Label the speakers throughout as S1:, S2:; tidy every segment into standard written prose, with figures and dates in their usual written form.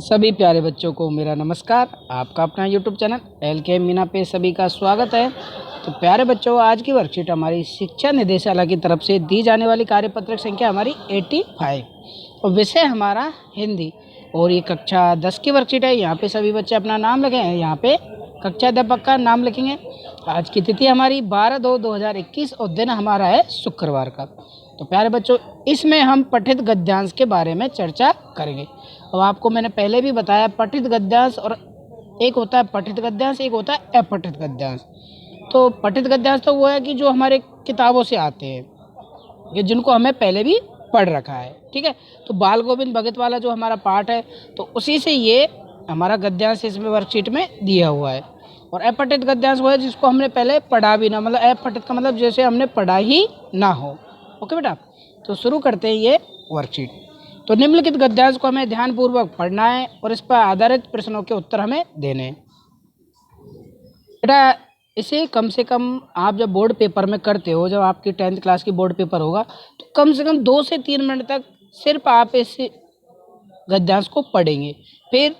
S1: सभी प्यारे बच्चों को मेरा नमस्कार। आपका अपना यूट्यूब चैनल LK मीना पे सभी का स्वागत है। तो प्यारे बच्चों, आज की वर्कशीट हमारी शिक्षा निदेशालय की तरफ से दी जाने वाली कार्यपत्रक संख्या हमारी 85 और विषय हमारा हिंदी। और ये कक्षा 10 की वर्कशीट है। यहाँ पे सभी बच्चे अपना नाम लिखे हैं। यहाँ पे कक्षा अध्यापक का नाम लिखेंगे। आज की तिथि हमारी 12/2/2021 और दिन हमारा है शुक्रवार का। तो प्यारे बच्चों, इसमें हम पठित गद्यांश के बारे में चर्चा करेंगे। और आपको मैंने पहले भी बताया, पठित गद्यांश और एक होता है पठित गद्यांश, एक होता है अपठित गद्यांश। तो पठित गद्यांश तो वो है कि जो हमारे किताबों से आते हैं, ये जिनको हमें पहले भी पढ़ रखा है। ठीक है, तो बाल गोविंद भगत वाला जो हमारा पाठ है, तो उसी से ये हमारा गद्यांश इसमें वर्कशीट में दिया हुआ है। और अपठित गद्यांश वो है जिसको हमने पहले पढ़ा भी ना, मतलब अपठित का मतलब जैसे हमने पढ़ा ही ना हो। ओके बेटा, तो शुरू करते हैं ये वर्कशीट। तो निम्नलिखित गद्यांश को हमें ध्यानपूर्वक पढ़ना है और इस पर आधारित प्रश्नों के उत्तर हमें देने हैं। बेटा, इसे कम से कम आप जब बोर्ड पेपर में करते हो, जब आपकी 10th क्लास की बोर्ड पेपर होगा, तो कम से कम 2 से 3 मिनट तक सिर्फ आप इस गद्यांश को पढ़ेंगे। फिर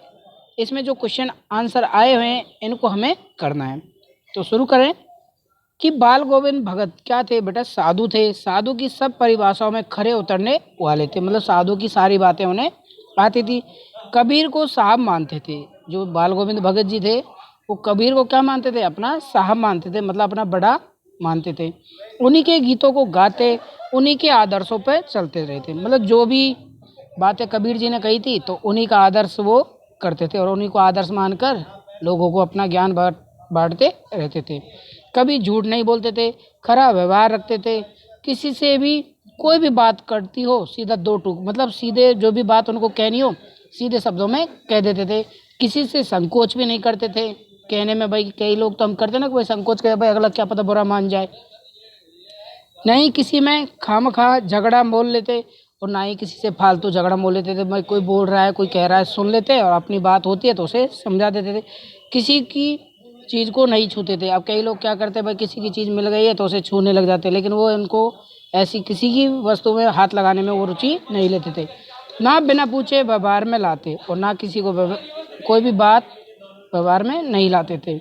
S1: इसमें जो क्वेश्चन आंसर आए हुए हैं इनको हमें करना है। तो शुरू करें कि बाल गोविंद भगत क्या थे बेटा? साधु थे। साधु की सब परिभाषाओं में खरे उतरने वाले थे, मतलब साधु की सारी बातें उन्हें आती थी। कबीर को साहब मानते थे। जो बाल गोविंद भगत जी थे वो कबीर को क्या मानते थे? अपना साहब मानते थे, मतलब अपना बड़ा मानते थे। उन्हीं के गीतों को गाते, उन्हीं के आदर्शों पर चलते रहते, मतलब जो भी बातें कबीर जी ने कही थी तो उन्हीं का आदर्श वो करते थे और उन्हीं को आदर्श मानकर लोगों को अपना ज्ञान बांटते रहते थे। कभी झूठ नहीं बोलते थे, खरा व्यवहार रखते थे। किसी से भी कोई भी बात करती हो सीधा दो टूक, मतलब सीधे जो भी बात उनको कहनी हो सीधे शब्दों में कह देते थे। किसी से संकोच भी नहीं करते थे कहने में। भाई कई लोग तो हम करते ना, कोई संकोच करे, भाई अगला क्या पता बुरा मान जाए। नहीं किसी में खामखा झगड़ा मोल लेते और ना ही किसी से फालतू झगड़ा मोल लेते थे। भाई कोई बोल रहा है, कोई कह रहा है, सुन लेते और अपनी बात होती है तो उसे समझा देते थे। किसी की चीज़ को नहीं छूते थे। अब कई लोग क्या करते हैं, भाई किसी की चीज़ मिल गई है तो उसे छूने लग जाते हैं, लेकिन वो इनको ऐसी किसी की वस्तु में हाथ लगाने में वो रुचि नहीं लेते थे। ना बिना पूछे व्यवहार में लाते और ना किसी को कोई भी बात व्यवहार में नहीं लाते थे।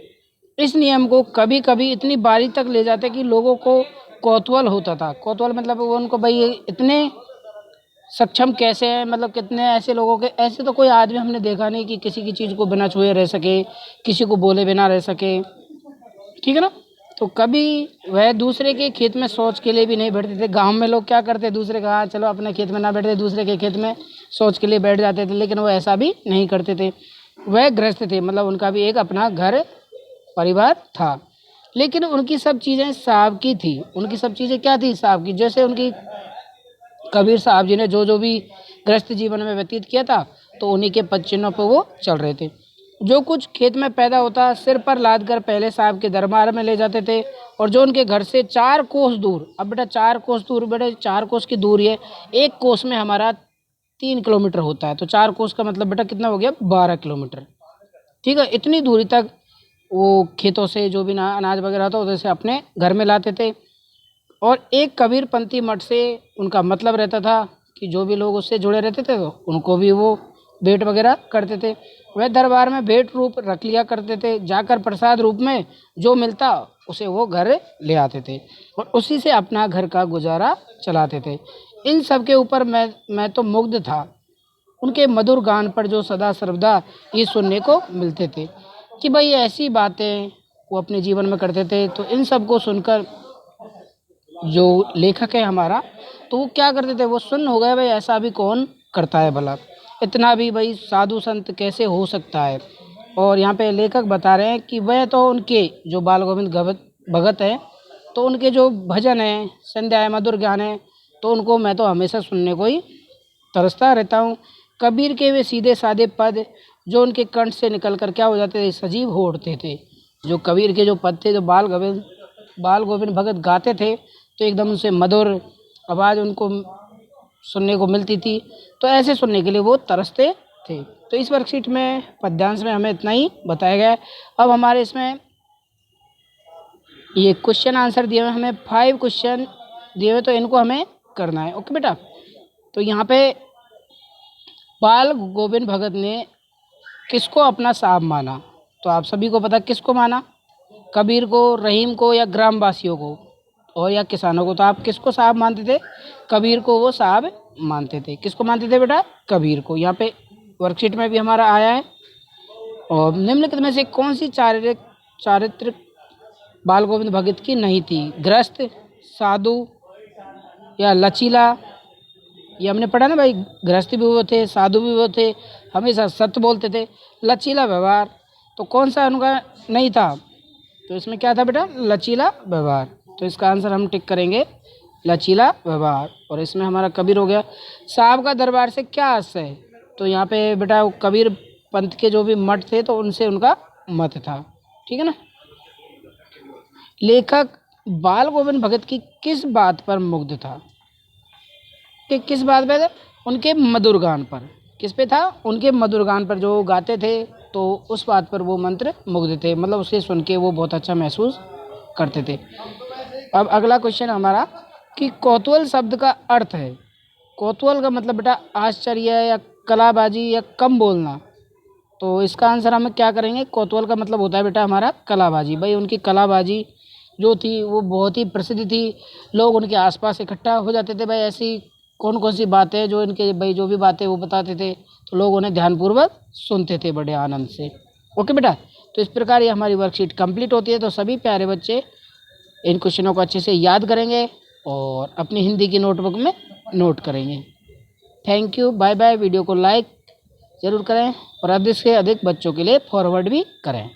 S1: इस नियम को कभी कभी इतनी बारी तक ले जाते कि लोगों को कौतूहल होता था। कौतूहल मतलब वो उनको, भाई ये इतने सक्षम कैसे हैं, मतलब कितने ऐसे लोगों के, ऐसे तो कोई आदमी हमने देखा नहीं कि किसी की चीज़ को बिना छुए रह सके, किसी को बोले बिना रह सके। ठीक है ना। तो कभी वह दूसरे के खेत में शौच के लिए भी नहीं बैठते थे। गांव में लोग क्या करते, दूसरे का चलो अपने खेत में ना बैठते, दूसरे के खेत में शौच के लिए बैठ जाते थे, लेकिन वो ऐसा भी नहीं करते थे। वह गृहस्थ थे, मतलब उनका भी एक अपना घर परिवार था, लेकिन उनकी सब चीज़ें साहब की थी। उनकी सब चीज़ें क्या थी? साहब की। जैसे उनकी कबीर साहब जी ने जो जो भी गृहस्थ जीवन में व्यतीत किया था तो उन्हीं के पद चिन्हों पर वो चल रहे थे। जो कुछ खेत में पैदा होता सिर पर लाद कर पहले साहब के दरबार में ले जाते थे, और जो उनके घर से 4 कोस दूर, अब बेटा 4 कोस दूर, बेटा 4 कोस की दूरी है, एक कोस में हमारा 3 किलोमीटर होता है, तो 4 कोस का मतलब बेटा कितना हो गया? 12 किलोमीटर। ठीक है, इतनी दूरी तक वो खेतों से जो भी अनाज वगैरह होता उधर से अपने घर में लाते थे। और एक कबीरपंथी मठ से उनका मतलब रहता था कि जो भी लोग उससे जुड़े रहते थे तो उनको भी वो भेंट वगैरह करते थे। वह दरबार में भेंट रूप रख लिया करते थे। जाकर प्रसाद रूप में जो मिलता उसे वो घर ले आते थे और उसी से अपना घर का गुजारा चलाते थे। इन सब के ऊपर मैं तो मुग्ध था। उनके मधुर गान पर जो सदा सर्वदा ये सुनने को मिलते थे कि भाई ऐसी बातें वो अपने जीवन में करते थे। तो इन सब को सुनकर जो लेखक है हमारा, तो वो क्या करते थे, वो सुन्न हो गए, भाई ऐसा भी कौन करता है भला, इतना भी भाई साधु संत कैसे हो सकता है। और यहाँ पे लेखक बता रहे हैं कि वह तो उनके जो बाल गोविंद भगत है, तो उनके जो भजन है, संध्या है, मधुर ज्ञान है, तो उनको मैं तो हमेशा सुनने को ही तरसता रहता हूँ। कबीर के वे सीधे साधे पद जो उनके कंठ से निकल कर क्या हो जाते थे? सजीव हो उठते थे। जो कबीर के जो पद थे, जो बाल गोविंद भगत गाते थे, तो एकदम से मधुर आवाज़ उनको सुनने को मिलती थी, तो ऐसे सुनने के लिए वो तरसते थे। तो इस वर्कशीट में पद्यांश में हमें इतना ही बताया गया है। अब हमारे इसमें ये क्वेश्चन आंसर दिए हुए, हमें 5 क्वेश्चन दिए हुए, तो इनको हमें करना है। ओके बेटा, तो यहाँ पे बाल गोविंद भगत ने किसको अपना साहब माना? तो आप सभी को पता किसको माना, कबीर को, रहीम को या ग्रामवासियों को और या किसानों को। तो आप किसको साहब मानते थे? कबीर को वो साहब मानते थे। किसको मानते थे बेटा? कबीर को। यहाँ पे वर्कशीट में भी हमारा आया है। और निम्नलिखित में से कौन सी चारित्रिक बाल गोविंद भगत की नहीं थी? गृहस्थ, साधु या लचीला? ये हमने पढ़ा ना भाई, गृहस्थी भी वो थे, साधु भी वो थे, हमेशा सत्य बोलते थे, लचीला व्यवहार। तो कौन सा उनका नहीं था? तो इसमें क्या था बेटा? लचीला व्यवहार। तो इसका आंसर हम टिक करेंगे लचीला व्यवहार। और इसमें हमारा कबीर हो गया। साहब का दरबार से क्या आशय? तो यहाँ पे बेटा कबीर पंथ के जो भी मठ थे तो उनसे उनका मत था। ठीक है ना। लेखक बाल गोविंद भगत की किस बात पर मुग्ध था? कि किस बात पे था? उनके मधुर गान पर। किस पे था? उनके मधुर गान पर जो गाते थे तो उस बात पर वो मंत्र मुग्ध थे, मतलब उसे सुन के वो बहुत अच्छा महसूस करते थे। अब अगला क्वेश्चन हमारा कि कौतूहल शब्द का अर्थ है। कौतूहल का मतलब बेटा आश्चर्य या कलाबाजी या कम बोलना। तो इसका आंसर हम क्या करेंगे? कौतूहल का मतलब होता है बेटा हमारा कलाबाजी। भाई उनकी कलाबाजी जो थी वो बहुत ही प्रसिद्ध थी, लोग उनके आसपास इकट्ठा हो जाते थे। भाई ऐसी कौन कौन सी बातें जो इनके भाई जो भी बातें वो बताते थे तो लोग उन्हें ध्यानपूर्वक सुनते थे बड़े आनंद से। ओके बेटा, तो इस प्रकार ये हमारी वर्कशीट कंप्लीट होती है। तो सभी प्यारे बच्चे इन क्वेश्चनों को अच्छे से याद करेंगे और अपनी हिंदी की नोटबुक में नोट करेंगे। Thank you, bye bye. Video को लाइक ज़रूर करें और अधिक से अधिक बच्चों के लिए फॉरवर्ड भी करें।